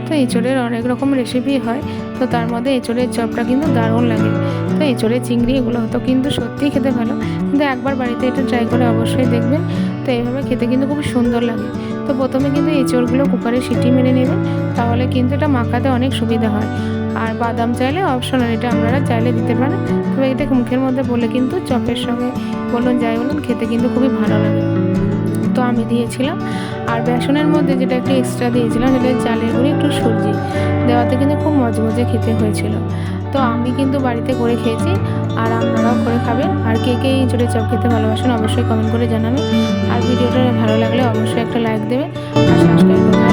তো এঁচোড়ের অনেক রকম রেসিপি হয়, তো তার মধ্যে এঁচোড়ের চপটা কিন্তু দারুণ লাগে। তো এঁচোড়ের চিংড়ি এগুলো তো কিন্তু সত্যিই খেতে ভালো, কিন্তু একবার বাড়িতে এটা ট্রাই করে অবশ্যই দেখবেন। তো এইভাবে খেতে কিন্তু খুব সুন্দর লাগে। তো প্রথমে কিন্তু এঁচোড়গুলো কুকারে সিটি মেরে নেবেন, তাহলে কিন্তু এটা মাখাতে অনেক সুবিধা হয়। আর বাদাম চাইলে অপশনাল, এটা আপনারা চাইলে দিতে পারেন। তবে এটা মুখের মধ্যে বলে কিন্তু চপের সঙ্গে বলুন যাই বলুন খেতে কিন্তু খুবই ভালো লাগে। তো আমি দিয়েছিলাম। আর বেসনের মধ্যে যেটা একটু এক্সট্রা দিয়েছিলাম সেটা চালের গুঁড়ি একটু সুজি দেওয়াতে কিন্তু খুব মজমজে খেতে হয়েছিল। তো আমি কিন্তু বাড়িতে করে খেয়েছি, আর আপনারাও করে খাবেন। আর কে কে এঁচোড়ের চপ খেতে ভালোবাসেন অবশ্যই কমেন্ট করে জানাবেন। আর ভিডিওটা ভালো লাগলে অবশ্যই একটা লাইক দেবেন আর সাবস্ক্রাইব করবেন।